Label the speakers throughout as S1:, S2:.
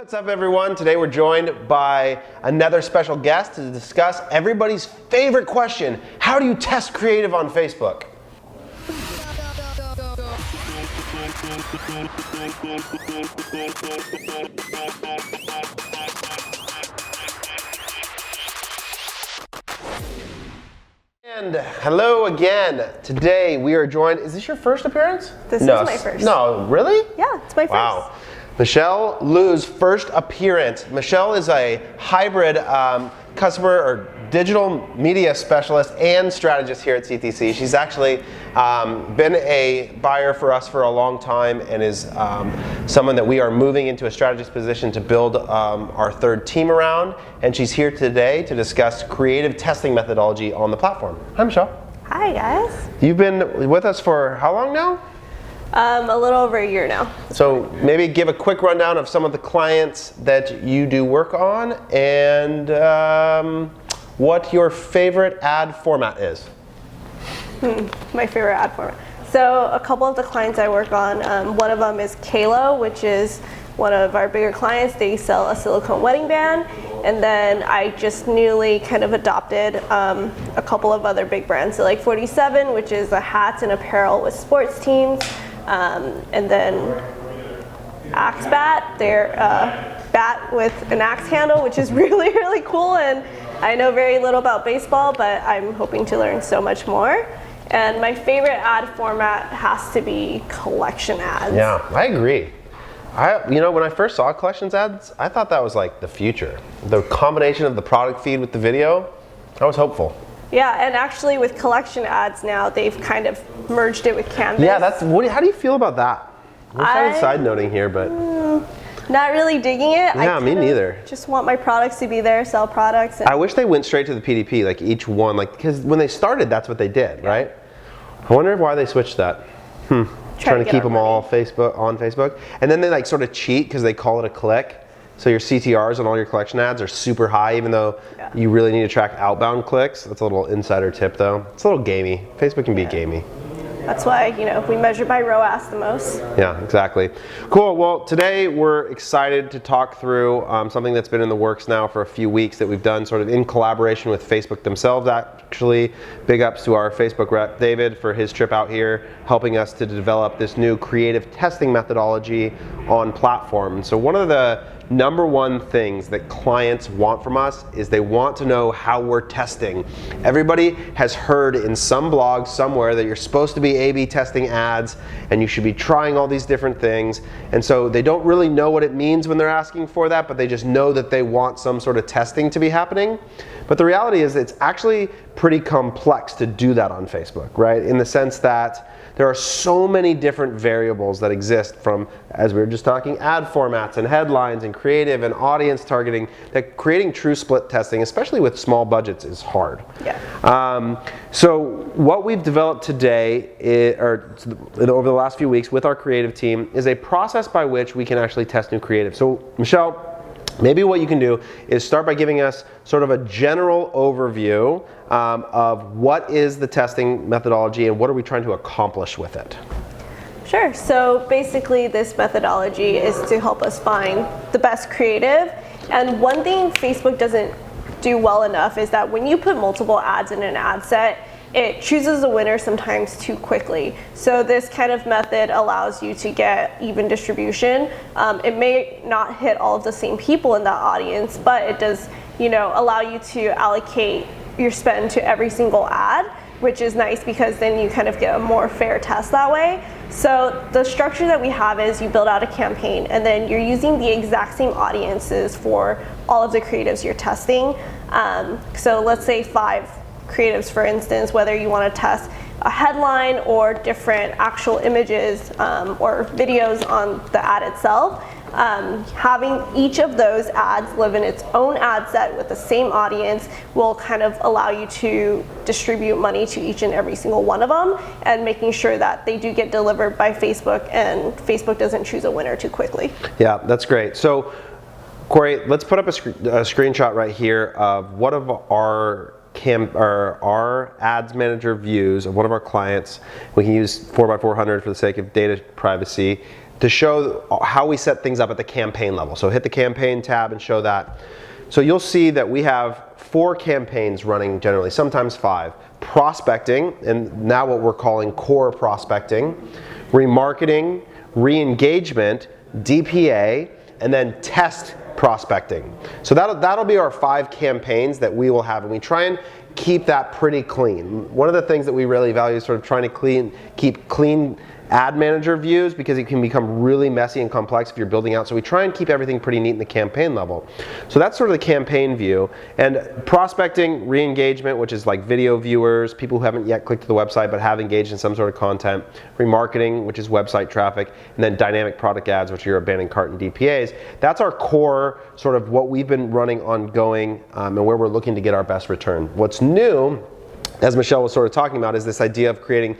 S1: What's up, everyone? Today we're joined by another special guest to discuss everybody's favorite question: how do you test creative on Facebook? And hello again. Today we are joined. Is this your first appearance?
S2: This is my first.
S1: No, really?
S2: Yeah, it's my first.
S1: Wow. Michelle Liu's first appearance. Michelle is a hybrid customer or digital media specialist and strategist here at CTC. She's actually been a buyer for us for a long time and is someone that we are moving into a strategist position to build our third team around. And she's here today to discuss creative testing methodology on the platform. Hi, Michelle.
S2: Hi, guys.
S1: You've been with us for how long now?
S2: A little over a year now.
S1: So maybe give a quick rundown of some of the clients that you do work on and what your favorite ad format is.
S2: My favorite ad format. So a couple of the clients I work on, one of them is Kalo, which is one of our bigger clients. They sell a silicone wedding band. And then I just newly kind of adopted a couple of other big brands. So like 47, which is a hats and apparel with sports teams. And then Axe Bat, they're bat with an axe handle, which is really, really cool. And I know very little about baseball, but I'm hoping to learn so much more. And my favorite ad format has to be collection ads.
S1: Yeah, I agree. When I first saw collections ads, I thought that was like the future. The combination of the product feed with the video, I was hopeful.
S2: Yeah, and actually with collection ads now, they've kind of merged it with Canvas.
S1: Yeah, how do you feel about that? We're kind of side noting here, but.
S2: Not really digging it.
S1: Yeah, me neither.
S2: Just want my products to be there, sell products.
S1: I wish they went straight to the PDP, like each one, because when they started, that's what they did, right? I wonder why they switched that. Trying to keep them all on Facebook. And then they like sort of cheat because they call it a click. So your CTRs on all your collection ads are super high, even though you really need to track outbound clicks. That's a little insider tip, though. It's a little gamey. Facebook can be gamey.
S2: That's why, we measure by ROAS the most.
S1: Yeah, exactly. Cool. Well, today we're excited to talk through something that's been in the works now for a few weeks that we've done sort of in collaboration with Facebook themselves, actually. Big ups to our Facebook rep, David, for his trip out here, helping us to develop this new creative testing methodology on platform. And so one of the number one things that clients want from us is they want to know how we're testing. Everybody has heard in some blog somewhere that you're supposed to be A/B testing ads and you should be trying all these different things. And so they don't really know what it means when they're asking for that, but they just know that they want some sort of testing to be happening. But the reality is it's actually pretty complex to do that on Facebook, right? In the sense that there are so many different variables that exist from, as we were just talking, ad formats and headlines and creative and audience targeting, that creating true split testing, especially with small budgets, is hard.
S2: Yeah.
S1: So what we've developed today, over the last few weeks with our creative team, is a process by which we can actually test new creative. So Michelle, maybe what you can do is start by giving us sort of a general overview of what is the testing methodology and what are we trying to accomplish with it.
S2: Sure. So basically this methodology is to help us find the best creative. And one thing Facebook doesn't do well enough is that when you put multiple ads in an ad set, it chooses a winner sometimes too quickly. So this kind of method allows you to get even distribution. It may not hit all of the same people in that audience, but it does, allow you to allocate your spend to every single ad, which is nice because then you kind of get a more fair test that way. So the structure that we have is you build out a campaign and then you're using the exact same audiences for all of the creatives you're testing. So let's say 5 creatives, for instance, whether you want to test a headline or different actual images or videos on the ad itself. Having each of those ads live in its own ad set with the same audience will kind of allow you to distribute money to each and every single one of them and making sure that they do get delivered by Facebook and Facebook doesn't choose a winner too quickly. Yeah,
S1: that's great. So Corey, let's put up a screenshot right here of one of our ads manager views of one of our clients. We can use 4x400 for the sake of data privacy. to show how we set things up at the campaign level. So hit the campaign tab and show that. So you'll see that we have 4 campaigns running generally, sometimes 5. Prospecting, and now what we're calling core prospecting, remarketing, re-engagement, DPA, and then test prospecting. So that'll be our 5 campaigns that we will have, and we try and keep that pretty clean. One of the things that we really value is sort of trying to keep clean ad manager views, because it can become really messy and complex if you're building out. So we try and keep everything pretty neat in the campaign level. So that's sort of the campaign view. And prospecting, re-engagement, which is like video viewers, people who haven't yet clicked to the website but have engaged in some sort of content, remarketing, which is website traffic, and then dynamic product ads, which are your abandoned cart and DPAs. That's our core, sort of what we've been running ongoing, and where we're looking to get our best return. What's new, as Michelle was sort of talking about, is this idea of creating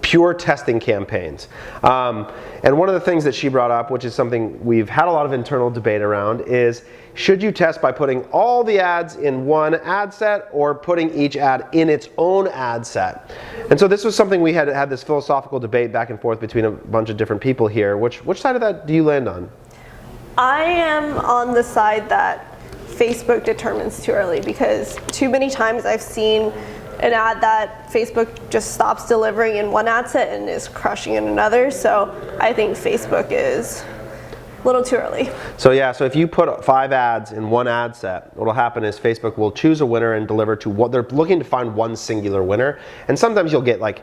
S1: pure testing campaigns. And one of the things that she brought up, which is something we've had a lot of internal debate around, is should you test by putting all the ads in one ad set or putting each ad in its own ad set? And so this was something we had this philosophical debate back and forth between a bunch of different people here. Which side of that do you land on?
S2: I am on the side that Facebook determines too early, because too many times I've seen an ad that Facebook just stops delivering in one ad set and is crushing in another. So I think Facebook is a little too early.
S1: So yeah, so if you put 5 ads in one ad set, what will happen is Facebook will choose a winner and deliver to what they're looking to find, one singular winner. And sometimes you'll get like,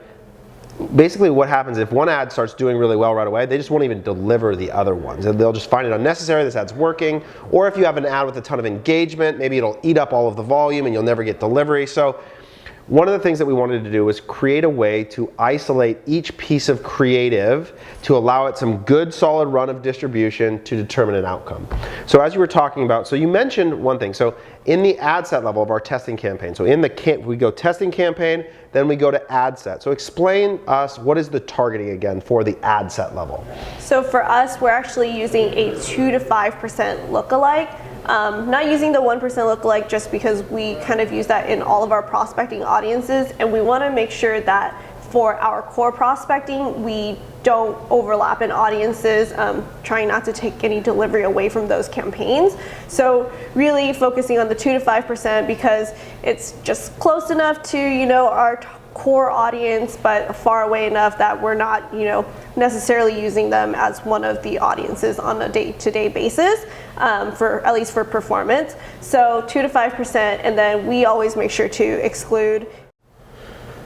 S1: basically what happens if one ad starts doing really well right away, they just won't even deliver the other ones. They'll just find it unnecessary, this ad's working. Or if you have an ad with a ton of engagement, maybe it'll eat up all of the volume and you'll never get delivery. So one of the things that we wanted to do was create a way to isolate each piece of creative to allow it some good solid run of distribution to determine an outcome. So as you were talking about, so you mentioned one thing. So in the ad set level of our testing campaign, so in the we go testing campaign, then we go to ad set. So explain us, what is the targeting again for the ad set level?
S2: So for us, we're actually using a 2 to 5% lookalike. Not using the 1% lookalike just because we kind of use that in all of our prospecting audiences, and we want to make sure that for our core prospecting, we don't overlap in audiences, trying not to take any delivery away from those campaigns. So really focusing on the 2 to 5% because it's just close enough to, you know, our core audience, but far away enough that we're not, you know, necessarily using them as one of the audiences on a day-to-day basis, at least for performance. So 2 to 5%, and then we always make sure to exclude.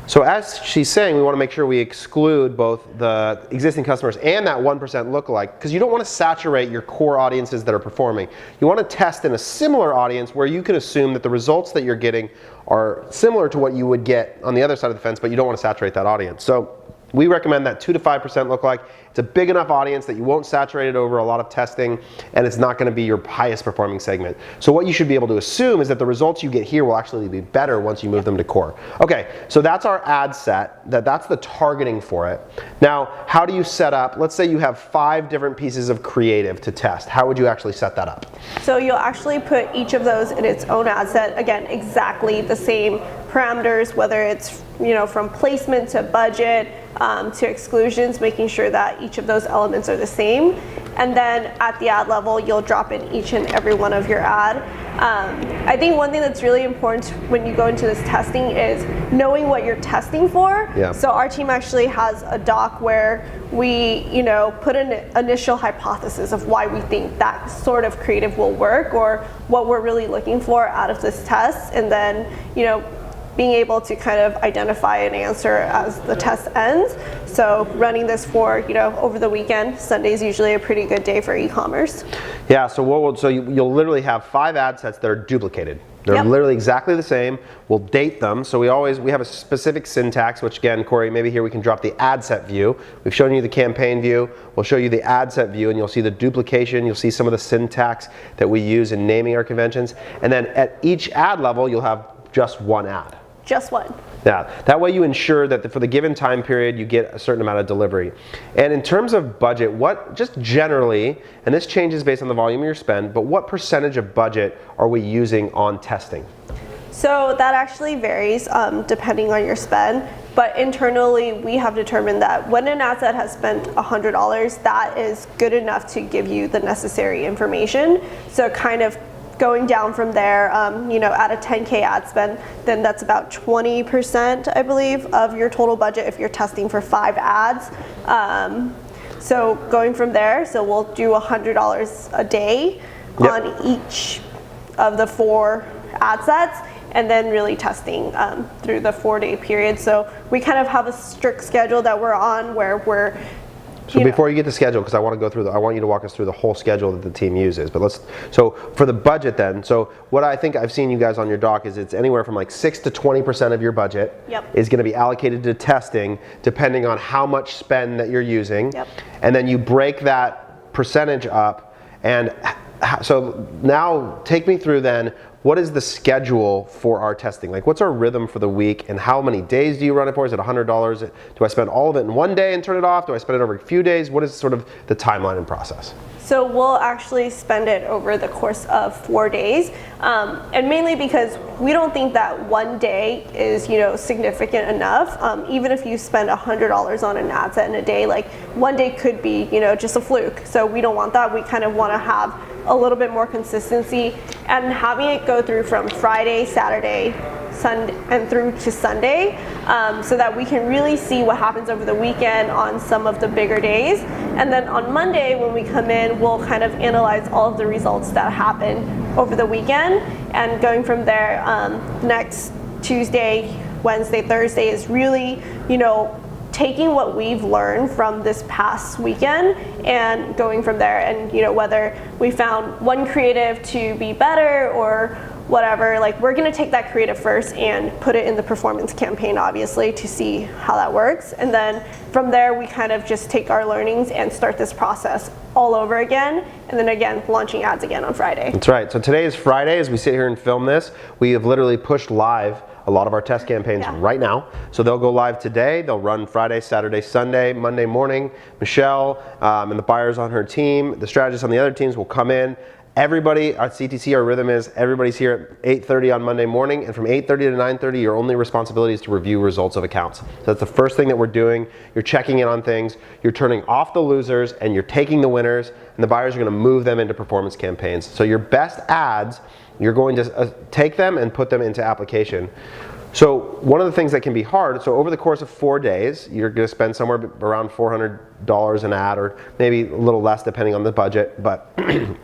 S1: So as she's saying, we want to make sure we exclude both the existing customers and that 1% lookalike, because you don't want to saturate your core audiences that are performing. You want to test in a similar audience where you can assume that the results that you're getting are similar to what you would get on the other side of the fence, but you don't want to saturate that audience. So we recommend that 2 to 5% lookalike. It's a big enough audience that you won't saturate it over a lot of testing, and it's not going to be your highest performing segment. So what you should be able to assume is that the results you get here will actually be better once you move them to core. Okay, so that's our ad set, that's the targeting for it. Now, how do you set up, let's say you have 5 different pieces of creative to test. How would you actually set that up?
S2: So you'll actually put each of those in its own ad set. Again, exactly the same parameters, whether it's, you know, from placement to budget, to exclusions, making sure that each of those elements are the same. And then at the ad level, you'll drop in each and every one of your ad. I think one thing that's really important when you go into this testing is knowing what you're testing for.
S1: Yeah.
S2: So our team actually has a doc where we, you know, put an initial hypothesis of why we think that sort of creative will work, or what we're really looking for out of this test, and then, you know, being able to kind of identify an answer as the test ends. So running this for, you know, over the weekend. Sunday's usually a pretty good day for e-commerce.
S1: Yeah, so you'll literally have 5 ad sets that are duplicated. They're literally exactly the same. We'll date them. So we have a specific syntax, which again, Corey, maybe here we can drop the ad set view. We've shown you the campaign view. We'll show you the ad set view, and you'll see the duplication. You'll see some of the syntax that we use in naming our conventions. And then at each ad level, you'll have just one ad.
S2: Just one.
S1: Yeah, that way you ensure that for the given time period you get a certain amount of delivery. And in terms of budget, just generally, and this changes based on the volume of your spend, but what percentage of budget are we using on testing?
S2: So that actually varies depending on your spend. But internally, we have determined that when an ad set has spent $100, that is good enough to give you the necessary information. So kind of going down from there, you know, at a 10K ad spend, then that's about 20%, I believe, of your total budget if you're testing for 5 ads. So going from there, so we'll do $100 a day on each of the 4 ad sets, and then really testing through the 4-day period. So we kind of have a strict schedule that we're on where we're.
S1: So before you get to schedule, because I want to go through I want you to walk us through the whole schedule that the team uses. But so for the budget then, so what I think I've seen you guys on your doc is it's anywhere from like 6 to 20% of your budget is going to be allocated to testing, depending on how much spend that you're using. And then you break that percentage up. And so now take me through then, what is the schedule for our testing? Like, what's our rhythm for the week, and how many days do you run it for? Is it $100? Do I spend all of it in one day and turn it off? Do I spend it over a few days? What is sort of the timeline and process?
S2: So we'll actually spend it over the course of 4 days, and mainly because we don't think that one day is, you know, significant enough. Even if you spend $100 on an ad set in a day, like one day could be, you know, just a fluke. So we don't want that. We kind of want to have a little bit more consistency, and having it go through from Friday, Saturday, Sunday, and through to Sunday, so that we can really see what happens over the weekend on some of the bigger days. And then on Monday, when we come in, we'll kind of analyze all of the results that happened over the weekend, and going from there, next Tuesday, Wednesday, Thursday is really, you know, taking what we've learned from this past weekend and going from there. And, you know, whether we found one creative to be better or whatever, like, we're going to take that creative first and put it in the performance campaign, obviously, to see how that works. And then from there, we kind of just take our learnings and start this process all over again. And then again, launching ads again on Friday.
S1: That's right. So today is Friday as we sit here and film this. We have literally pushed live a lot of our test campaigns right now. So they'll go live today. They'll run Friday, Saturday, Sunday, Monday morning. Michelle and the buyers on her team, the strategists on the other teams will come in. Everybody at CTC, our rhythm is everybody's here at 8:30 on Monday morning, and from 8:30 to 9:30, your only responsibility is to review results of accounts. So that's the first thing that we're doing. You're checking in on things, you're turning off the losers, and you're taking the winners, and the buyers are gonna move them into performance campaigns. So your best ads, you're going to take them and put them into application. So one of the things that can be hard, so over the course of 4 days, you're going to spend somewhere around $400 an ad, or maybe a little less depending on the budget. But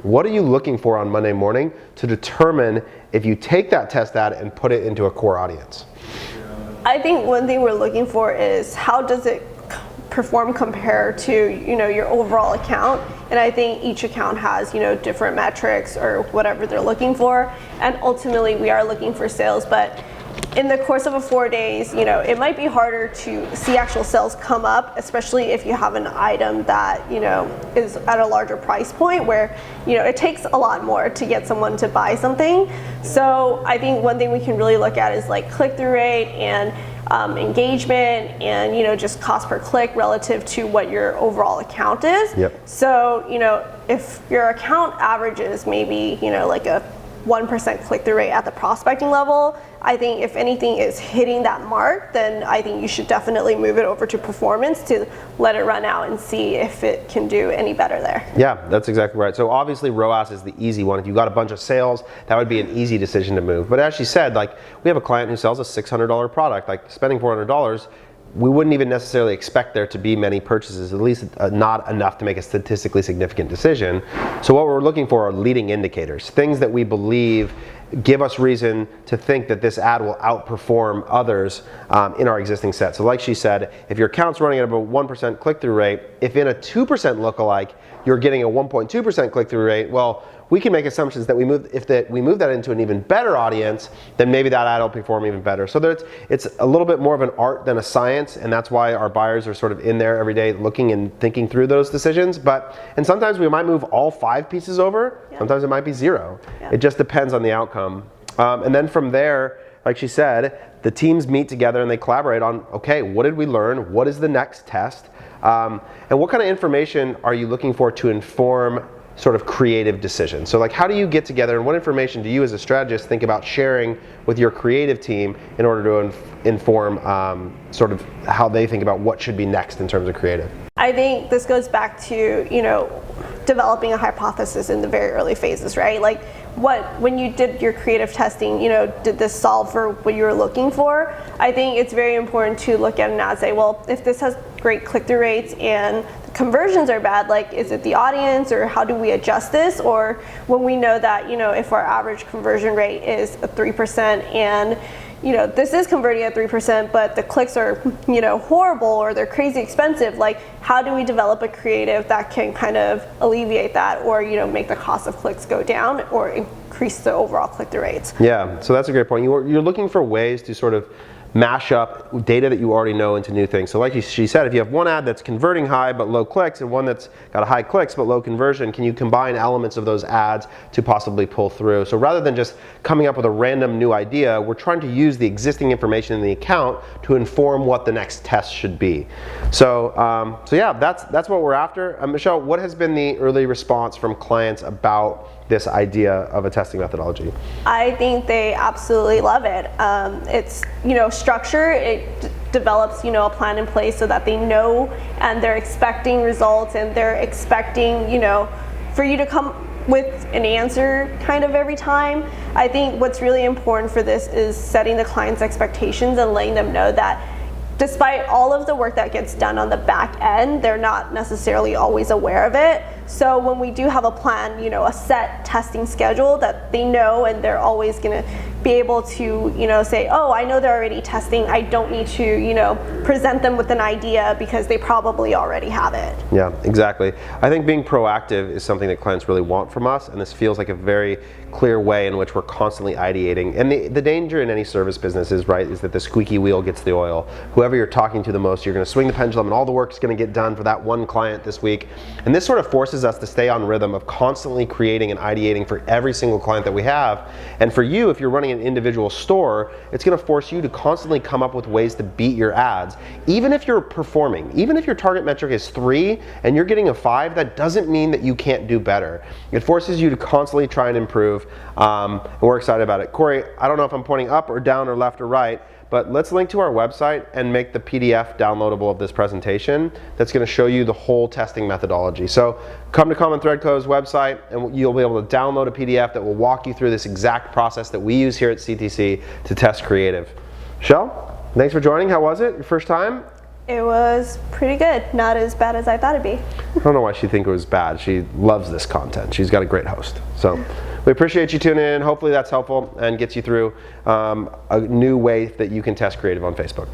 S1: what are you looking for on Monday morning to determine if you take that test ad and put it into a core audience?
S2: I think one thing we're looking for is how does it perform compared to, you know, your overall account. And I think each account has, you know, different metrics or whatever they're looking for. And ultimately we are looking for sales, but in the course of 4 days, you know, it might be harder to see actual sales come up, especially if you have an item that, you know, is at a larger price point where, you know, it takes a lot more to get someone to buy something. So I think one thing we can really look at is like click-through rate and engagement, and, you know, just cost per click relative to what your overall account is. So, you know, if your account averages maybe, you know, like a 1% click-through rate at the prospecting level, I think if anything is hitting that mark, then I think you should definitely move it over to performance to let it run out and see if it can do any better there.
S1: Yeah, that's exactly right. So obviously ROAS is the easy one. If you got a bunch of sales, that would be an easy decision to move. But as she said, like, we have a client who sells a $600 product, like spending $400, we wouldn't even necessarily expect there to be many purchases, at least not enough to make a statistically significant decision. So what we're looking for are leading indicators, things that we believe give us reason to think that this ad will outperform others in our existing set. So like she said, if your account's running at about 1% click-through rate, if in a 2% lookalike you're getting a 1.2% click-through rate, well, we can make assumptions that we move that into an even better audience, then maybe that ad will perform even better. So it's a little bit more of an art than a science, and that's why our buyers are sort of in there every day looking and thinking through those decisions. And sometimes we might move all 5 pieces over, sometimes it might be 0. It just depends on the outcome. And then from there, like she said, the teams meet together and they collaborate on, okay, what did we learn? What is the next test? And what kind of information are you looking for to inform sort of creative decision. So like, how do you get together, and what information do you as a strategist think about sharing with your creative team in order to inform sort of how they think about what should be next in terms of creative?
S2: I think this goes back to, developing a hypothesis in the very early phases, right? Like, when you did your creative testing, did this solve for what you were looking for? I think it's very important to look at an ad and say, well, if this has great click-through rates and the conversions are bad, like, is it the audience, or how do we adjust this? Or when we know that, if our average conversion rate is a 3% and this is converting at 3%, but the clicks are, horrible, or they're crazy expensive. Like, how do we develop a creative that can kind of alleviate that, or, make the cost of clicks go down, or increase the overall click-through rates?
S1: Yeah, so that's a great point. You're looking for ways to sort of mash up data that you already know into new things. So like she said, if you have one ad that's converting high but low clicks, and one that's got a high clicks but low conversion, can you combine elements of those ads to possibly pull through? So rather than just coming up with a random new idea, we're trying to use the existing information in the account to inform what the next test should be. So yeah, that's what we're after. Michelle, what has been the early response from clients about this idea of a testing methodology?
S2: I think they absolutely love it. It's, structure. It develops, a plan in place so that they know, and they're expecting results, and they're expecting, for you to come with an answer kind of every time. I think what's really important for this is setting the client's expectations and letting them know that despite all of the work that gets done on the back end, they're not necessarily always aware of it. So when we do have a plan, a set testing schedule that they know, and they're always going to be able to, say, oh, I know they're already testing. I don't need to, present them with an idea because they probably already have it.
S1: Yeah, exactly. I think being proactive is something that clients really want from us, and this feels like a very clear way in which we're constantly ideating. And the danger in any service business is that the squeaky wheel gets the oil. Whoever you're talking to the most, you're going to swing the pendulum, and all the work is going to get done for that one client this week. And this sort of forces us to stay on rhythm of constantly creating and ideating for every single client that we have. And for you, if you're running an individual store, it's going to force you to constantly come up with ways to beat your ads. Even if you're performing, even if your target metric is 3 and you're getting a 5, that doesn't mean that you can't do better. It forces you to constantly try and improve, and we're excited about it. Corey, I don't know if I'm pointing up or down or left or right, but let's link to our website and make the PDF downloadable of this presentation that's going to show you the whole testing methodology. So come to Common Thread Co's website, and you'll be able to download a PDF that will walk you through this exact process that we use here at CTC to test creative. Michelle, thanks for joining. How was it? Your first time?
S2: It was pretty good. Not as bad as I thought it'd be.
S1: I don't know why she'd think it was bad. She loves this content. She's got a great host. So we appreciate you tuning in. Hopefully that's helpful and gets you through a new way that you can test creative on Facebook.